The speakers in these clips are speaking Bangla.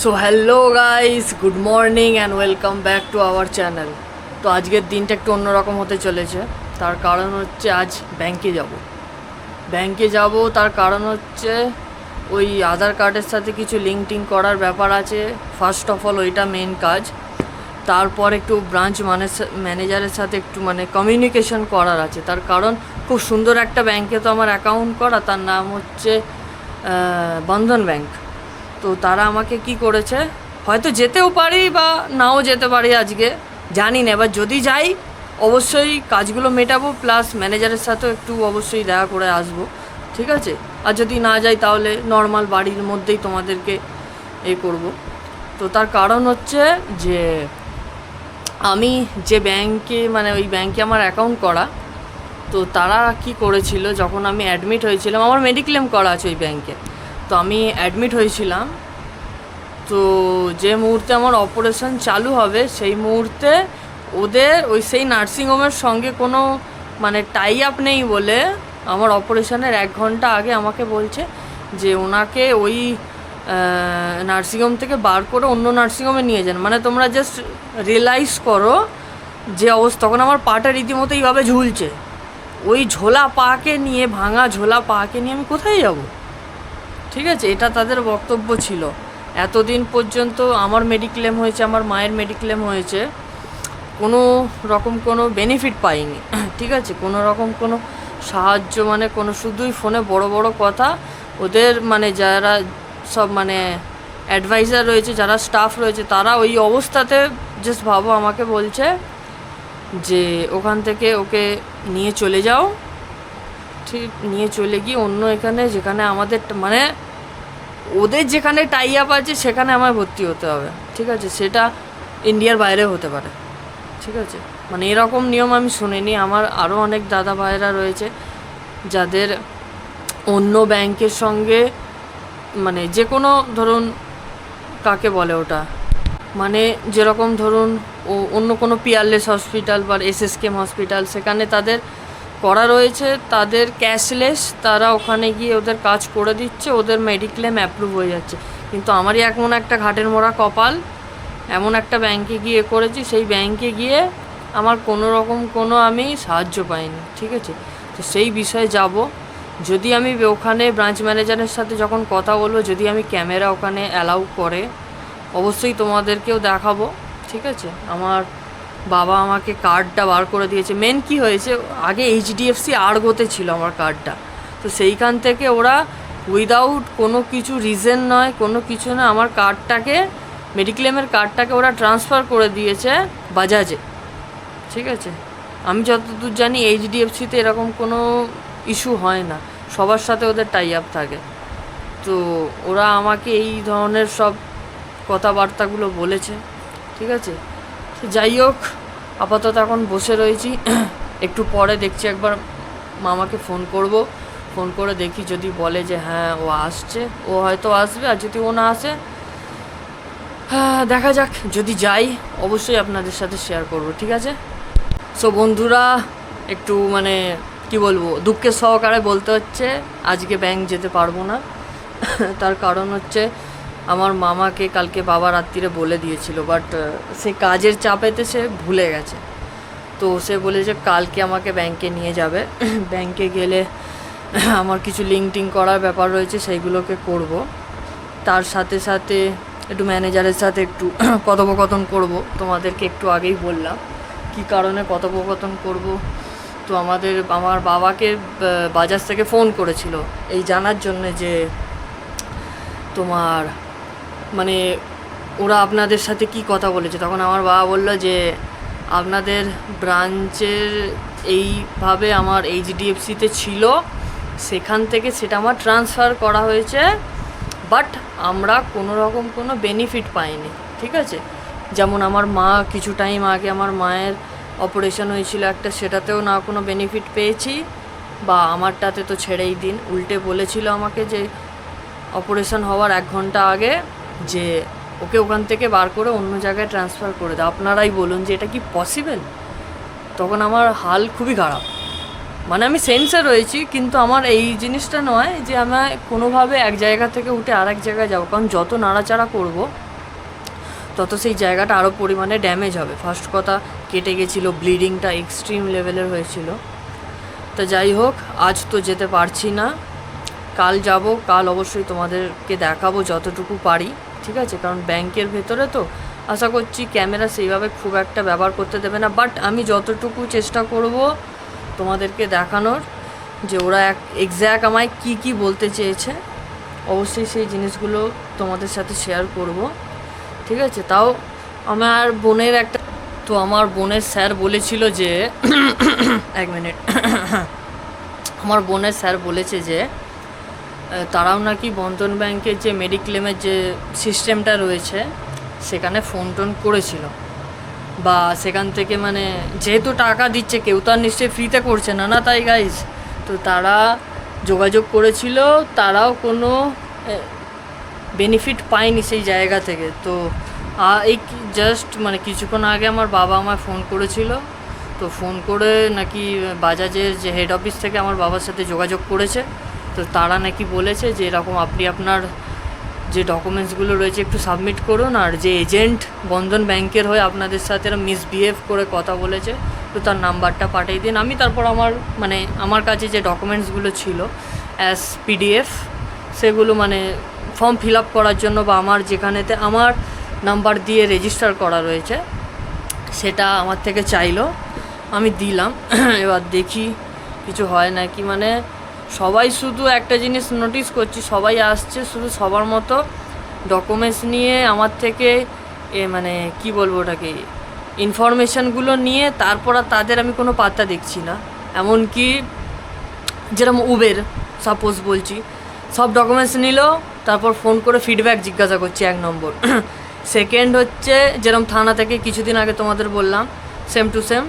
So hello guys, good morning and welcome back to our channel. তো আজকের দিনটা একটু অন্যরকম হতে চলেছে। তার কারণ হচ্ছে আজ ব্যাংকে যাব। তার কারণ হচ্ছে ওই আধার কার্ডের সাথে কিছু লিঙ্ক করার ব্যাপার আছে। ফার্স্ট অফ অল ওইটা মেন কাজ। তারপর একটু ব্রাঞ্চ ম্যানেজারের সাথে একটু কমিউনিকেশন করার আছে। তার কারণ খুব সুন্দর একটা ব্যাংকে তো আমার অ্যাকাউন্ট করা, তার নাম হচ্ছে বন্ধন ব্যাংক। তো তারা আমাকে কি করেছে, হয়তো যেতেও পারি বা নাও যেতে পারি, আজকে জানি না। এবার যদি যাই অবশ্যই কাজগুলো মেটাবো, প্লাস ম্যানেজারের সাথেও একটু অবশ্যই দেখা করে আসবো, ঠিক আছে। আর যদি না যাই তাহলে নর্মাল বাড়ির মধ্যেই তোমাদেরকে করব। তো তার কারণ হচ্ছে যে আমি যে ব্যাংকে ওই ব্যাংকে আমার অ্যাকাউন্ট করা, তো তারা কি করেছিল, যখন আমি অ্যাডমিট হয়েছিলাম, আমার মেডিক্লেম করা আছে ওই ব্যাংকে। তো আমি অ্যাডমিট হয়েছিলাম, তো যে মুহূর্তে আমার অপারেশন চালু হবে সেই মুহূর্তে ওদের সেই নার্সিংহোমের সঙ্গে কোনো টাই আপ নেই বলে আমার অপারেশনের 1 ঘন্টা আগে আমাকে বলছে যে ওনাকে ওই নার্সিংহোম থেকে বার করে অন্য নার্সিংহোমে নিয়ে যান। তোমরা জাস্ট রিয়েলাইজ করো যে অবস্থা। তখন আমার পাটা রীতিমতো এইভাবে ঝুলছে। ওই ঝোলা পাকে নিয়ে, ভাঙা ঝোলা পাকে নিয়ে আমি কোথায় যাব? ঠিক আছে, এটা তাদের বক্তব্য ছিল। এতদিন পর্যন্ত আমার মেডিক্লেম হয়েছে, আমার মায়ের মেডিক্লেম হয়েছে, কোনো রকম কোনো বেনিফিট পাইনি, ঠিক আছে। কোনো রকম কোনো সাহায্য কোনো শুধুই ফোনে বড় বড় কথা। ওদের যারা সব অ্যাডভাইজার রয়েছে, যারা স্টাফ রয়েছে, তারা ওই অবস্থাতে জাস্ট ভাবো আমাকে বলছে যে ওখান থেকে ওকে নিয়ে চলে যাও, ঠিক, নিয়ে চলে গিয়ে অন্য এখানে যেখানে আমাদের ওদের যেখানে টাই আপ আছে সেখানে আমায় ভর্তি হতে হবে, ঠিক আছে। সেটা ইন্ডিয়ার বাইরে হতে পারে, ঠিক আছে। এরকম নিয়ম আমি শুনিনি। আমার আরও অনেক দাদা ভাইয়েরা রয়েছে যাদের অন্য ব্যাংকের সঙ্গে যে কোনো, ধরুন কাকে বলে ওটা, যেরকম ধরুন অন্য কোনো পিয়ারলেস হসপিটাল বা এসএসকেএম হসপিটাল, সেখানে তাদের করা রয়েছে, তাদের ক্যাশলেস, তারা ওখানে গিয়ে ওদের কাজ করে দিচ্ছে, ওদের মেডিক্লেম অ্যাপ্রুভ হয়ে যাচ্ছে। কিন্তু আমারই এমন একটা ঘাটের মোড়া কপাল, এমন একটা ব্যাংকে গিয়ে করেছি, সেই ব্যাংকে গিয়ে আমার কোনো রকম কোনো আমি সাহায্য পাইনি, ঠিক আছে। তো সেই বিষয়ে যাব। যদি আমি ওখানে ব্রাঞ্চ ম্যানেজারের সাথে যখন কথা বলবো, যদি আমি ক্যামেরা ওখানে অ্যালাউ করে, অবশ্যই তোমাদেরকেও দেখাবো, ঠিক আছে। আমার বাবা আমাকে কার্ডটা বার করে দিয়েছে। মেন কি হয়েছে, আগে এইচডিএফসি আর্গোতে ছিল আমার কার্ডটা, তো সেইখান থেকে ওরা উইদাউট কোনো কিছু রিজন নয়, কোনো কিছু না, আমার কার্ডটাকে, মেডিক্লেমের কার্ডটাকে ওরা ট্রান্সফার করে দিয়েছে বাজাজে, ঠিক আছে। আমি যতদূর জানি এইচডিএফসিতে এরকম কোনো ইস্যু হয় না, সবার সাথে ওদের টাই আপ থাকে। তো ওরা আমাকে এই ধরনের সব কথাবার্তাগুলো বলেছে, ঠিক আছে। যাই হোক, আপাতত এখন বসে রয়েছি। একটু পরে দেখছি, একবার মামাকে ফোন করে দেখি, যদি বলে যে হ্যাঁ ও আসছে, ও হয়তো আসবে। আর যদি ও না আসে, হ্যাঁ দেখা যাক। যদি যাই অবশ্যই আপনাদের সাথে শেয়ার করব, ঠিক আছে। সো বন্ধুরা, একটু কি বলবো, দুঃখের সহকারে বলতে হচ্ছে আজকে ব্যাংক যেতে পারবো না। তার কারণ হচ্ছে আমার মামাকে কালকে বাবা রাত্রিরে বলে দিয়েছিল, বাট সে কাজের চাপেতে সে ভুলে গেছে। তো সে বলেছে কালকে আমাকে ব্যাংকে নিয়ে যাবে। ব্যাংকে গেলে আমার কিছু লিঙ্ক করার ব্যাপার রয়েছে, সেইগুলোকে করব। তার সাথে সাথে একটু ম্যানেজারের সাথে একটু কথোপকথন করব। তোমাদেরকে একটু আগেই বললাম কি কারণে কথোপকথন করব। তো আমার বাবাকে বাজাজ থেকে ফোন করেছিল এই জানার জন্যে যে তোমার ওরা আপনাদের সাথে কি কথা বলেছে। তখন আমার বাবা বলল যে আপনাদের ব্রাঞ্চের এইভাবে আমার এইচডিএফসিতে ছিল, সেখান থেকে সেটা আমার ট্রান্সফার করা হয়েছে, বাট আমরা কোনো রকম কোনো বেনিফিট পাইনি, ঠিক আছে। যেমন আমার মা কিছু টাইম আগে আমার মায়ের অপারেশন হয়েছিল একটা, সেটাতেও না কোনো বেনিফিট পেয়েছি, বা আমারটাতে তো ছেড়েই দিন। উল্টে বলেছিল আমাকে যে অপারেশন হওয়ার 1 ঘন্টা আগে যে ওকে ওখান থেকে বার করে অন্য জায়গায় ট্রান্সফার করে দাও। আপনারাই বলুন যে এটা কি পসিবল। তখন আমার হাল খুবই খারাপ। আমি সেন্সে রয়েছি, কিন্তু আমার এই জিনিসটা নয় যে আমি কোনোভাবে এক জায়গা থেকে উঠে আর এক জায়গায় যাবো, কারণ যত নাড়াচাড়া করব তত সেই জায়গাটা আরও পরিমাণে ড্যামেজ হবে। ফার্স্ট কথা, কেটে গেছিলো, ব্লিডিংটা এক্সট্রিম লেভেলের হয়েছিল। তো যাই হোক, আজ তো যেতে পারছি না, কাল যাব। কাল অবশ্যই তোমাদেরকে দেখাবো যতটুকু পারি, ঠিক আছে? কারণ ব্যাংকের ভেতরে তো আশা করছি ক্যামেরা সেইভাবে খুব একটা ব্যবহার করতে দেবে না, বাট আমি যতটুকু চেষ্টা করব তোমাদেরকে দেখানোর যে ওরা এক্স্যাক্ট আমায় কী কী বলতে চেয়েছে, অবশ্যই সেই জিনিসগুলো তোমাদের সাথে শেয়ার করব, ঠিক আছে? তাও আমার বোনের স্যার বলেছিল যে এক মিনিট আমার বোনের স্যার বলেছে যে তারাও নাকি বন্ধন ব্যাংকের যে মেডিক্লেমের যে সিস্টেমটা রয়েছে সেখানে ফোন টোন করেছিল, বা সেখান থেকে মানে যেহেতু টাকা দিচ্ছে, কেউ তো আর নিশ্চয়ই ফ্রিতে করছে না, না? তাই গাইজ, তো তারা যোগাযোগ করেছিল, তারাও কোনো বেনিফিট পায়নি সেই জায়গা থেকে। তো এই জাস্ট মানে কিছুক্ষণ আগে আমার বাবা আমায় ফোন করেছিল, তো ফোন করে নাকি বাজাজের যে হেড অফিস থেকে আমার বাবার সাথে যোগাযোগ করেছে। তো তারা নাকি বলেছে যে এরকম আপনি আপনার যে ডকুমেন্টসগুলো রয়েছে একটু সাবমিট করুন, আর যে এজেন্ট বন্ধন ব্যাংকের হয়ে আপনাদের সাথে এরা মিসবিহেভ করে কথা বলেছে, তো তার নাম্বারটা পাঠিয়ে দিন। আমি তারপর আমার কাছে যে ডকুমেন্টসগুলো ছিল অ্যাজ পিডিএফ, সেগুলো মানে ফর্ম ফিল আপ করার জন্য, বা আমার যেখানেতে আমার নাম্বার দিয়ে রেজিস্টার করা রয়েছে সেটা আমার থেকে চাইলো, আমি দিলাম। এবার দেখি কিছু হয় নাকি। মানে সবাই শুধু একটা জিনিস নোটিস করছি, সবাই আসছে শুধু সবার মতো ডকুমেন্টস নিয়ে আমার থেকে মানে কি বলবো ওটাকে, ইনফরমেশানগুলো নিয়ে, তারপর আর তাদের আমি কোনো পাত্তা দেখছি না। এমনকি যেরকম উবের সাপোজ বলছি, সব ডকুমেন্টস নিল, তারপর ফোন করে ফিডব্যাক জিজ্ঞাসা করছি, 1 নম্বর। সেকেন্ড হচ্ছে যেরকম থানা থেকে কিছুদিন আগে তোমাদের বললাম, সেম টু সেম,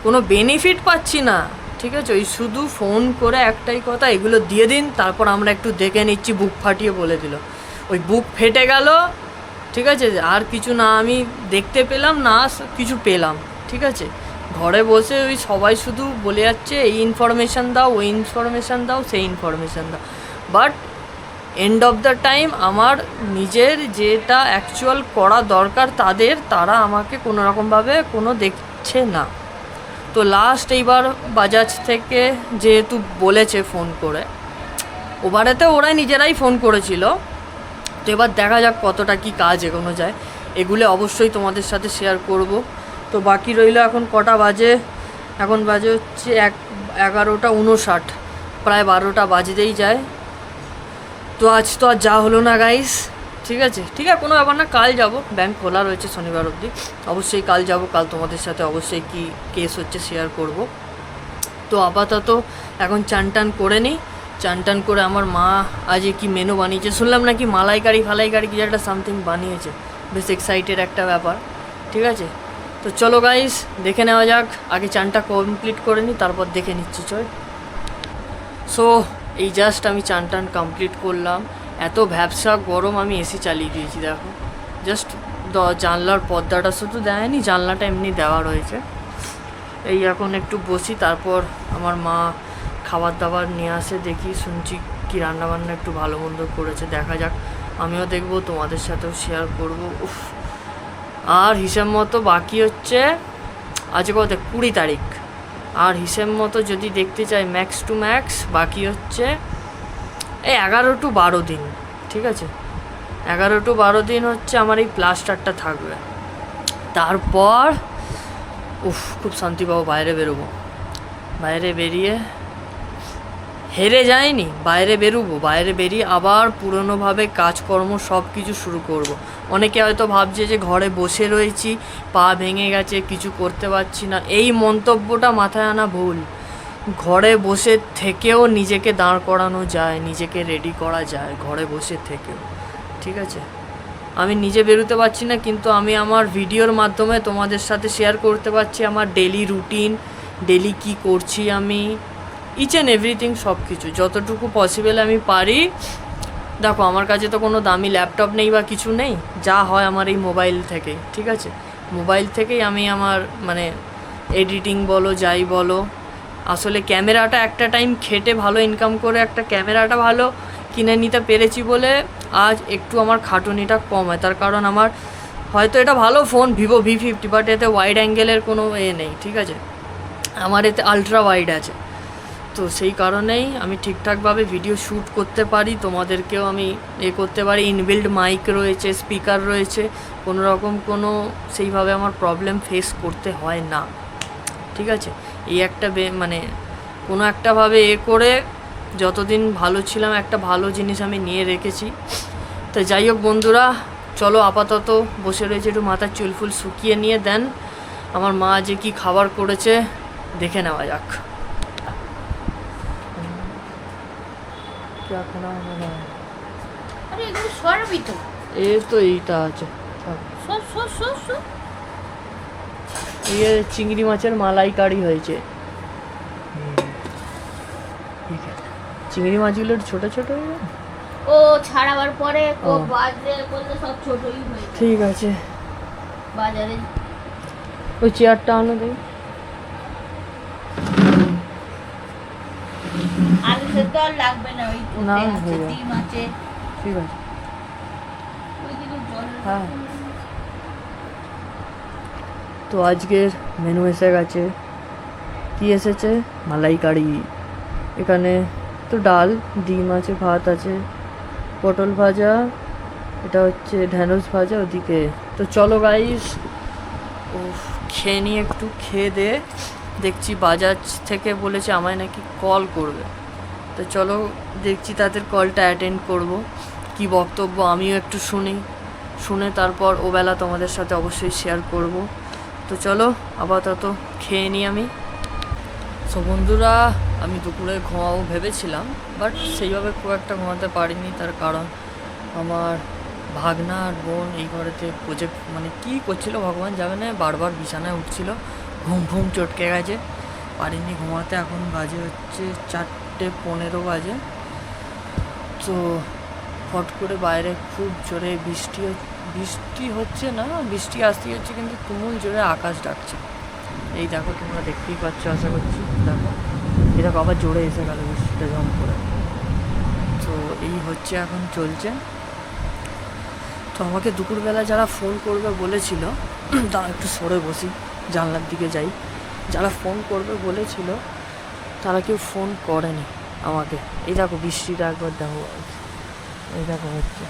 কোনো বেনিফিট পাচ্ছি না, ঠিক আছে? ওই শুধু ফোন করে একটাই কথা, এগুলো দিয়ে দিন, তারপর আমরা একটু দেখে নিচ্ছি, বুক ফাটিয়ে বলে দিল। ওই বুক ফেটে গেল, ঠিক আছে? আর কিছু না আমি দেখতে পেলাম না, কিছু পেলাম, ঠিক আছে? ঘরে বসে ওই সবাই শুধু বলে যাচ্ছে এই ইনফরমেশান দাও, ওই ইনফরমেশান দাও, সেই ইনফরমেশান দাও, but end of the time আমার নিজের যেটা অ্যাকচুয়াল করা দরকার তারা আমাকে কোনো রকমভাবে কোনো দেখছে না। তো লাস্ট এইবার বাজাজ থেকে যেহেতু বলেছে ফোন করে, ওবারেতে ওরাই নিজেরাই ফোন করেছিল, তো এবার দেখা যাক কতটা কি কাজ এগোনো যায়, এগুলো অবশ্যই তোমাদের সাথে শেয়ার করব। তো বাকি রইল এখন কটা বাজে, এখন বাজে হচ্ছে 11:59, প্রায় 12টা বাজতেই যায়। তো আজ তো আর যা হলো না গাইস, ঠিক আছে কোনো ব্যাপার না, কাল যাব, ব্যাংক খোলা রয়েছে শনিবার অবধি, অবশ্যই কাল যাব, কাল তোমাদের সাথে অবশ্যই কি কেস হচ্ছে শেয়ার করব। তো আপাতত এখন চান টান করে নিই, চান টান করে আমার মা আজ কি মেনু বানিয়েছে শুনলাম, নাকি মালাইকারি কিছু একটা সামথিং বানিয়েছে, বেশ এক্সাইটেড একটা ব্যাপার, ঠিক আছে? তো চলো গাইস দেখে নেওয়া যাক, আগে চানটা কমপ্লিট করে নিই, তারপর দেখে নিচ্ছি চল। সো এই জাস্ট আমি চান টান কমপ্লিট করলাম, এত ভ্যাবসা গরম, আমি এসি চালিয়ে দিয়েছি, দেখো জাস্ট জানলার পর্দাটা শুধু দেয়নি, জানলাটা এমনি দেওয়া রয়েছে। এই এখন একটু বসি, তারপর আমার মা খাবার দাবার নিয়ে আসে, দেখি শুনছি কি রান্নাবান্না একটু ভালো মন্দ করেছে, দেখা যাক, আমিও দেখবো, তোমাদের সাথেও শেয়ার করব। উফ, আর হিসাব মতো বাকি হচ্ছে আজ কত 20 তারিখ, আর হিসেব মতো যদি দেখতে চাই ম্যাক্স টু ম্যাক্স বাকি হচ্ছে এই 11 to 12 দিন, ঠিক আছে? 11 to 12 দিন হচ্ছে আমার এই প্লাস্টারটা থাকবে, তারপর খুব শান্তি পাবো, বাইরে বেরোবো, বাইরে বেরিয়ে হেরে যায়নি, বাইরে বেরোবো, বাইরে বেরিয়ে আবার পুরনোভাবে কাজকর্ম সব কিছু শুরু করব। অনেকে হয়তো ভাবছে যে ঘরে বসে রয়েছি, পা ভেঙে গেছে, কিছু করতে পারছি না, এই মন্তব্যটা মাথায় আনা ভুল। ঘরে বসে থেকেও নিজেকে দাঁড় করানো যায়, নিজেকে রেডি করা যায় ঘরে বসে থেকেও, ঠিক আছে? আমি নিজে বেরোতে পারছি না, কিন্তু আমি আমার ভিডিওর মাধ্যমে তোমাদের সাথে শেয়ার করতে পারছি আমার ডেলি রুটিন, ডেলি কি করছি আমি, ইচ অ্যান্ড এভরিথিং, সব কিছু যতটুকু পসিবল আমি পারি। দেখো আমার কাছে তো কোনো দামি ল্যাপটপ নেই বা কিছু নেই, যা হয় আমার এই মোবাইল থেকেই, ঠিক আছে? মোবাইল থেকেই আমি আমার মানে এডিটিং বলো যাই বলো, আসলে ক্যামেরাটা একটা টাইম খেটে ভালো ইনকাম করে একটা ক্যামেরাটা ভালো কিনে নিতে পেরেছি বলে আজ একটু আমার খাটুনিটা কম হয়, তার কারণ আমার হয়তো এটা ভালো ফোন ভিভো V50, বাট এতে ওয়াইড অ্যাঙ্গেলের কোনো নেই, ঠিক আছে। আমার এতে আলট্রা ওয়াইড আছে, তো সেই কারণেই আমি ঠিকঠাকভাবে ভিডিও শ্যুট করতে পারি, তোমাদেরকেও আমি করতে পারি। ইনবিল্ড মাইক রয়েছে, স্পিকার রয়েছে, কোনো রকম কোনো সেইভাবে আমার প্রবলেম ফেস করতে হয় না, ঠিক আছে। এই একটা মানে কোনো একটাভাবে করে যতদিন ভালো ছিলাম একটা ভালো জিনিস আমি নিয়ে রেখেছি। তো যাই হোক বন্ধুরা, চলো আপাতত বসে রয়েছে, একটু মাথার চুলফুল শুকিয়ে নিয়ে দেন আমার মা যে কি খাবার করেছে দেখে নেওয়া যাক। এইটা আছে, চিংড়ি মাছের মালাইকারি হয়েছে। চিংড়ি মাছগুলো ছোট ছোট ও ছাড়াবার পরে বাজারে করলে সব ছোটই হয়ে যায়। ঠিক আছে, বাজারে ওই চেয়ারটা আনো দেই। আলু সেদ্ধ আর লাগবে না, ওই না, আছে ডিম আছে। ঠিক আছে, ওই দিকে জল। হ্যাঁ। তো আজকের মেনু এসে গেছে, কি এসেছে? মালাইকারি। এখানে তো ডাল, ডিম আছে, ভাত আছে, পটল ভাজা, এটা হচ্ছে ঢ্যাঁড়স ভাজা ওদিকে। তো চলো গাইস, ও খেয়ে নিয়ে একটু খেয়ে দে। দেখছি বাজাজ থেকে বলেছে আমায় নাকি কল করবে, তো চলো দেখছি তাদের কলটা অ্যাটেন্ড করব, কি বক্তব্য আমিও একটু শুনে তারপর ওবেলা তোমাদের সাথে অবশ্যই শেয়ার করব। তো চলো আপাতত খেয়ে নিই আমি। সো বন্ধুরা, আমি দুপুরে ঘুমাবো ভেবেছিলাম, বাট সেইভাবে খুব একটা ঘুমাতে পারিনি, তার কারণ আমার ভাগনা আর বোন এই ঘরেতে প্রজেক্ট মানে কী করছিল ভগবান যাবে না, বারবার বিছানায় উঠছিল, ঘুম চটকে গেছে, পারিনি ঘুমাতে। এখন বাজে হচ্ছে 4:15 বাজে। তো ফট করে বাইরে খুব জোরে বৃষ্টি হচ্ছে না, বৃষ্টি আসতে হচ্ছে, কিন্তু তুমুল জোরে আকাশ ডাকছে। এই দেখো, তোমরা দেখতেই পাচ্ছ আশা করছি, দেখো এই দেখো আবার জোরে এসে গেল বৃষ্টিটা জম করে। তো এই হচ্ছে এখন চলছে। তো আমাকে দুপুরবেলা যারা ফোন করবে বলেছিল, তারা একটু সরে বসি, জানলার দিকে যাই, যারা ফোন করবে বলেছিল তারা কেউ ফোন করেনি আমাকে। এই দেখো বৃষ্টিটা একবার দেখো, এই দেখো হচ্ছে,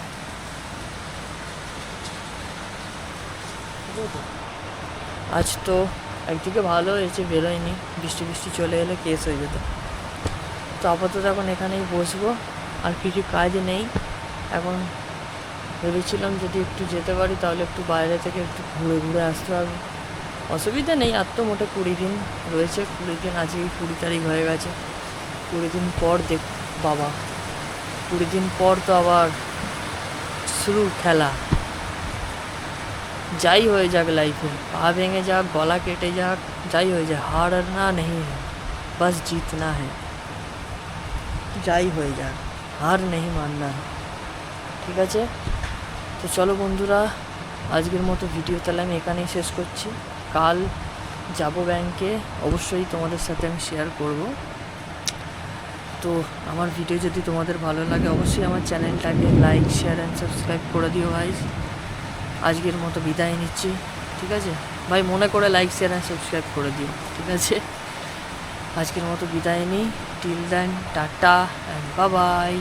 আজ তো একদিকে ভালো হয়েছে বেরোয়নি, বৃষ্টি চলে এলে কেস হয়ে যেত। তো আপাতত এখন এখানেই বসবো, আর কিছু কাজ নেই এখন। ভেবেছিলাম যদি একটু যেতে পারি তাহলে একটু বাইরে থেকে একটু ঘুরে আসতে হবে, অসুবিধা নেই। আর তো মোটে 20 দিন রয়েছে, 20 দিন আজকেই 20 তারিখ হয়ে গেছে। 20 দিন পর বাবা 20 দিন পর তো আবার শুরু খেলা। যাই হয়ে যাক লাইফে, পা ভেঙে যাক, গলা কেটে যাক, যাই হয়ে যাক, হারনা नहीं है, बस जीतना है। যাই হয়ে যাক, হার नहीं मानना है, ঠিক আছে। তো চলো বন্ধুরা, আজকের মতো ভিডিও তাহলে আমি এখানেই শেষ করছি। কাল যাব ব্যাংকে, অবশ্যই তোমাদের সাথে আমি শেয়ার করব। তো আমার ভিডিও যদি তোমাদের ভালো লাগে অবশ্যই আমার চ্যানেলটাকে লাইক, শেয়ার অ্যান্ড সাবস্ক্রাইব করে দিও গাইস। আজকের মতো বিদায় নিচ্ছি, ঠিক আছে ভাই, মনে করে লাইক, শেয়ার অ্যান্ড সাবস্ক্রাইব করে দিও, ঠিক আছে। আজকের মতো বিদায় নিই, till then, tata and bye by.